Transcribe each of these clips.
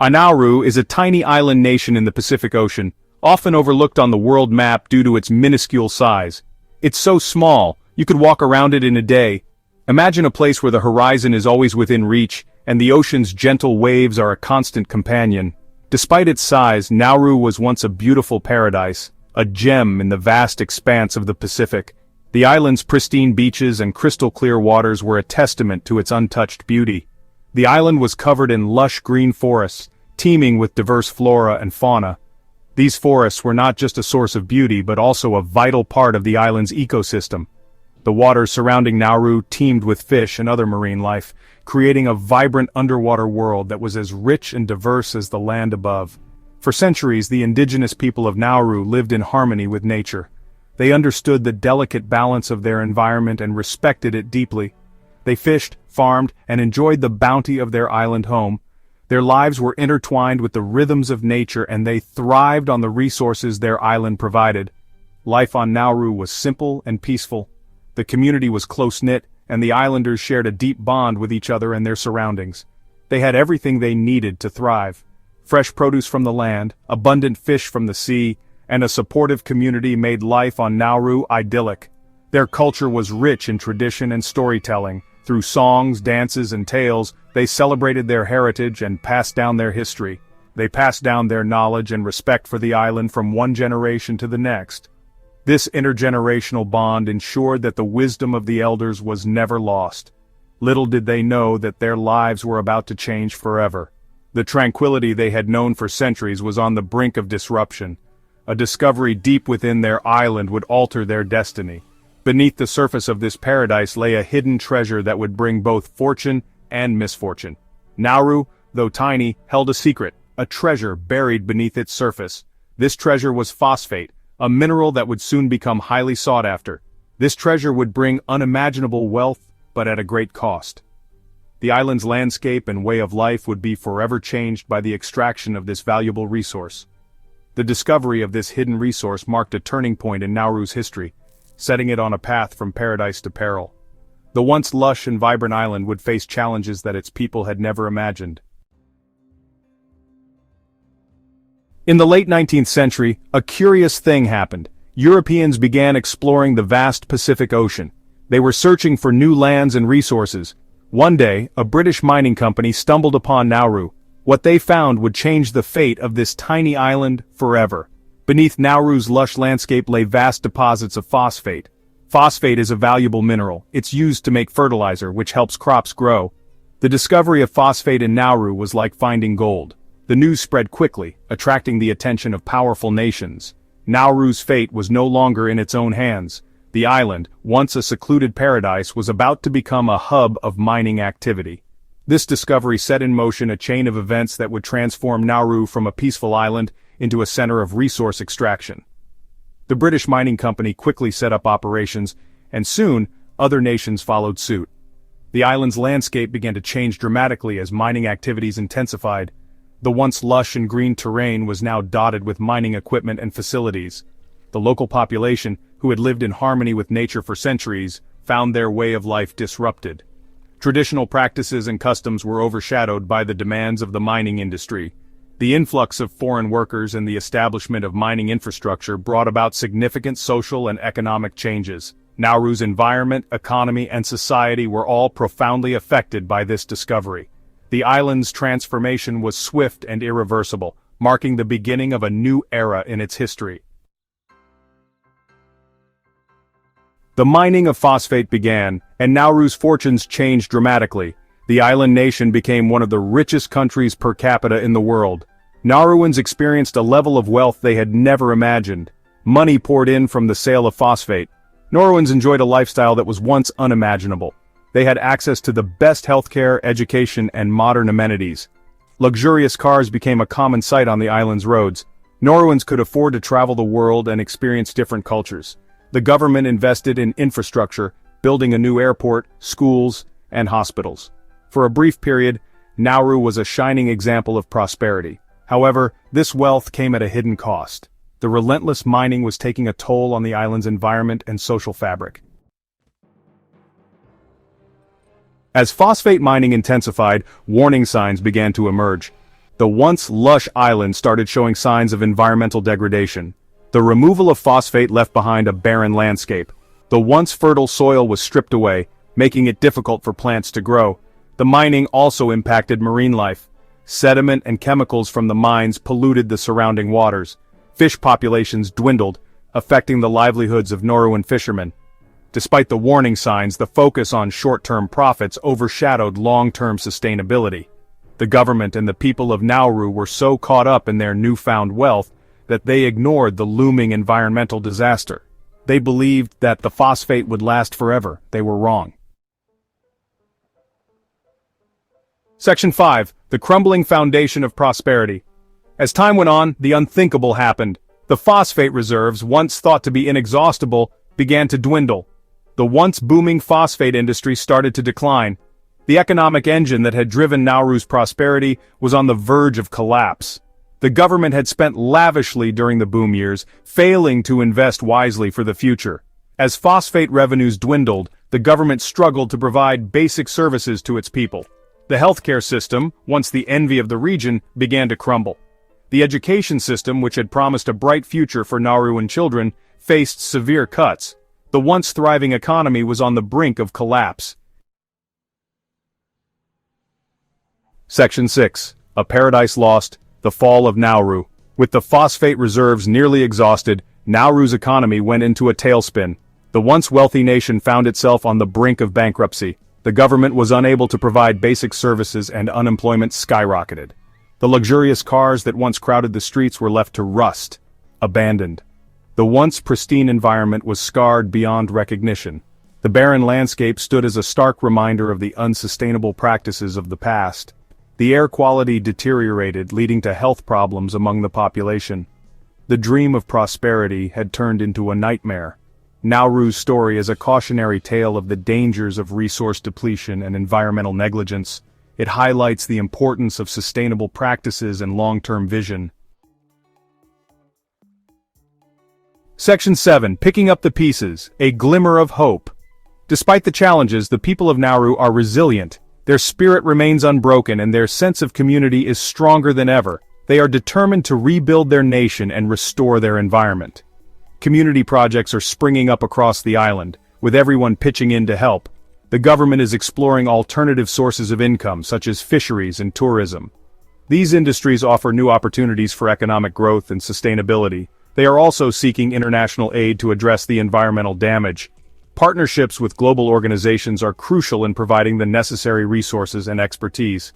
Nauru is a tiny island nation in the Pacific Ocean, often overlooked on the world map due to its minuscule size. It's so small, you could walk around it in a day. Imagine a place where the horizon is always within reach, and the ocean's gentle waves are a constant companion. Despite its size, Nauru was once a beautiful paradise, a gem in the vast expanse of the Pacific. The island's pristine beaches and crystal-clear waters were a testament to its untouched beauty. The island was covered in lush green forests, teeming with diverse flora and fauna. These forests were not just a source of beauty but also a vital part of the island's ecosystem. The waters surrounding Nauru teemed with fish and other marine life, creating a vibrant underwater world that was as rich and diverse as the land above. For centuries, the indigenous people of Nauru lived in harmony with nature. They understood the delicate balance of their environment and respected it deeply. They fished, farmed, and enjoyed the bounty of their island home. Their lives were intertwined with the rhythms of nature and they thrived on the resources their island provided. Life on Nauru was simple and peaceful. The community was close-knit, and the islanders shared a deep bond with each other and their surroundings. They had everything they needed to thrive. Fresh produce from the land, abundant fish from the sea, and a supportive community made life on Nauru idyllic. Their culture was rich in tradition and storytelling. Through songs, dances, and tales, they celebrated their heritage and passed down their history. They passed down their knowledge and respect for the island from one generation to the next. This intergenerational bond ensured that the wisdom of the elders was never lost. Little did they know that their lives were about to change forever. The tranquility they had known for centuries was on the brink of disruption. A discovery deep within their island would alter their destiny. Beneath the surface of this paradise lay a hidden treasure that would bring both fortune and misfortune. Nauru, though tiny, held a secret, a treasure buried beneath its surface. This treasure was phosphate, a mineral that would soon become highly sought after. This treasure would bring unimaginable wealth, but at a great cost. The island's landscape and way of life would be forever changed by the extraction of this valuable resource. The discovery of this hidden resource marked a turning point in Nauru's history, setting it on a path from paradise to peril. The once lush and vibrant island would face challenges that its people had never imagined. In the late 19th century, a curious thing happened. Europeans began exploring the vast Pacific Ocean. They were searching for new lands and resources. One day, a British mining company stumbled upon Nauru. What they found would change the fate of this tiny island forever. Beneath Nauru's lush landscape lay vast deposits of phosphate. Phosphate is a valuable mineral. It's used to make fertilizer, which helps crops grow. The discovery of phosphate in Nauru was like finding gold. The news spread quickly, attracting the attention of powerful nations. Nauru's fate was no longer in its own hands. The island, once a secluded paradise, was about to become a hub of mining activity. This discovery set in motion a chain of events that would transform Nauru from a peaceful island into a center of resource extraction. The British mining company quickly set up operations, and soon, other nations followed suit. The island's landscape began to change dramatically as mining activities intensified. The once lush and green terrain was now dotted with mining equipment and facilities. The local population, who had lived in harmony with nature for centuries, found their way of life disrupted. Traditional practices and customs were overshadowed by the demands of the mining industry. The influx of foreign workers and the establishment of mining infrastructure brought about significant social and economic changes. Nauru's environment, economy, and society were all profoundly affected by this discovery. The island's transformation was swift and irreversible, marking the beginning of a new era in its history. The mining of phosphate began, and Nauru's fortunes changed dramatically. The island nation became one of the richest countries per capita in the world. Nauruans experienced a level of wealth they had never imagined. Money poured in from the sale of phosphate. Nauruans enjoyed a lifestyle that was once unimaginable. They had access to the best healthcare, education, and modern amenities. Luxurious cars became a common sight on the island's roads. Nauruans could afford to travel the world and experience different cultures. The government invested in infrastructure, building a new airport, schools, and hospitals. For a brief period, Nauru was a shining example of prosperity. However, this wealth came at a hidden cost. The relentless mining was taking a toll on the island's environment and social fabric. As phosphate mining intensified, warning signs began to emerge. The once lush island started showing signs of environmental degradation. The removal of phosphate left behind a barren landscape. The once fertile soil was stripped away, making it difficult for plants to grow. The mining also impacted marine life. Sediment and chemicals from the mines polluted the surrounding waters. Fish populations dwindled, affecting the livelihoods of Nauruan fishermen. Despite the warning signs, the focus on short-term profits overshadowed long-term sustainability. The government and the people of Nauru were so caught up in their newfound wealth that they ignored the looming environmental disaster. They believed that the phosphate would last forever. They were wrong. Section 5. The crumbling foundation of prosperity. As time went on, the unthinkable happened. The phosphate reserves, once thought to be inexhaustible, began to dwindle. The once booming phosphate industry started to decline. The economic engine that had driven Nauru's prosperity was on the verge of collapse. The government had spent lavishly during the boom years, failing to invest wisely for the future. As phosphate revenues dwindled, the government struggled to provide basic services to its people. The healthcare system, once the envy of the region, began to crumble. The education system, which had promised a bright future for Nauruan children, faced severe cuts. The once thriving economy was on the brink of collapse. Section 6. A Paradise Lost, the Fall of Nauru. With the phosphate reserves nearly exhausted, Nauru's economy went into a tailspin. The once wealthy nation found itself on the brink of bankruptcy. The government was unable to provide basic services and unemployment skyrocketed. The luxurious cars that once crowded the streets were left to rust, abandoned. The once pristine environment was scarred beyond recognition. The barren landscape stood as a stark reminder of the unsustainable practices of the past. The air quality deteriorated, leading to health problems among the population. The dream of prosperity had turned into a nightmare. Nauru's story is a cautionary tale of the dangers of resource depletion and environmental negligence. It highlights the importance of sustainable practices and long-term vision. Section 7. Picking up the pieces, a glimmer of hope. Despite the challenges, the people of Nauru are resilient. Their spirit remains unbroken and their sense of community is stronger than ever. They are determined to rebuild their nation and restore their environment. Community projects are springing up across the island, with everyone pitching in to help. The government is exploring alternative sources of income, such as fisheries and tourism. These industries offer new opportunities for economic growth and sustainability. They are also seeking international aid to address the environmental damage. Partnerships with global organizations are crucial in providing the necessary resources and expertise.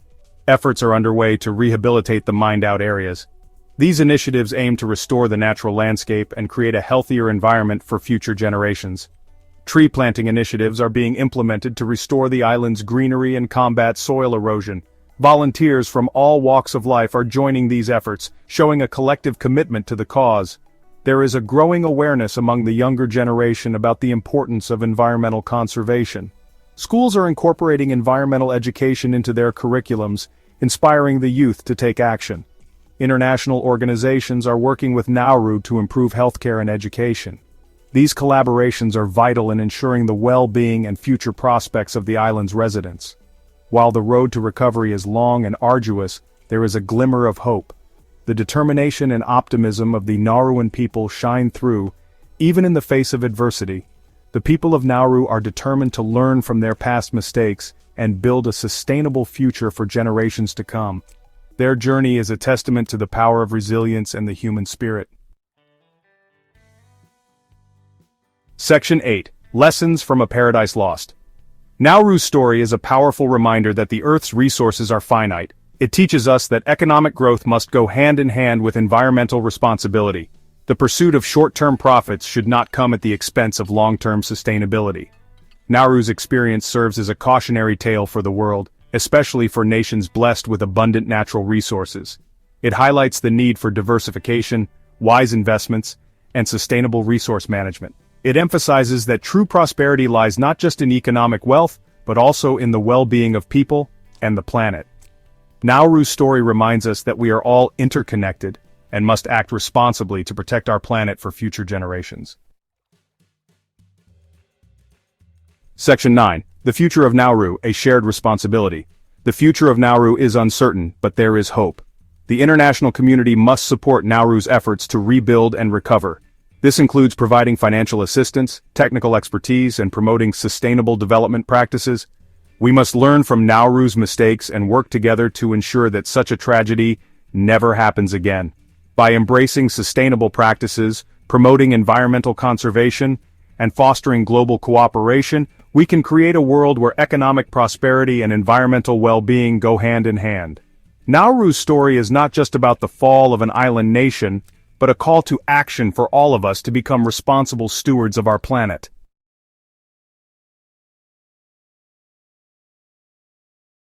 Efforts are underway to rehabilitate the mined-out areas. These initiatives aim to restore the natural landscape and create a healthier environment for future generations. Tree planting initiatives are being implemented to restore the island's greenery and combat soil erosion. Volunteers from all walks of life are joining these efforts, showing a collective commitment to the cause. There is a growing awareness among the younger generation about the importance of environmental conservation. Schools are incorporating environmental education into their curriculums, inspiring the youth to take action. International organizations are working with Nauru to improve healthcare and education. These collaborations are vital in ensuring the well-being and future prospects of the island's residents. While the road to recovery is long and arduous, there is a glimmer of hope. The determination and optimism of the Nauruan people shine through, even in the face of adversity. The people of Nauru are determined to learn from their past mistakes and build a sustainable future for generations to come. Their journey is a testament to the power of resilience and the human spirit. Section 8. Lessons from a Paradise Lost. Nauru's story is a powerful reminder that the Earth's resources are finite. It teaches us that economic growth must go hand in hand with environmental responsibility. The pursuit of short-term profits should not come at the expense of long-term sustainability. Nauru's experience serves as a cautionary tale for the world, especially for nations blessed with abundant natural resources. It highlights the need for diversification, wise investments, and sustainable resource management. It emphasizes that true prosperity lies not just in economic wealth, but also in the well-being of people and the planet. Nauru's story reminds us that we are all interconnected and must act responsibly to protect our planet for future generations. Section 9. The future of Nauru, a shared responsibility. The future of Nauru is uncertain, but there is hope. The international community must support Nauru's efforts to rebuild and recover. This includes providing financial assistance, technical expertise, and promoting sustainable development practices. We must learn from Nauru's mistakes and work together to ensure that such a tragedy never happens again. By embracing sustainable practices, promoting environmental conservation, and fostering global cooperation, we can create a world where economic prosperity and environmental well-being go hand in hand. Nauru's story is not just about the fall of an island nation, but a call to action for all of us to become responsible stewards of our planet.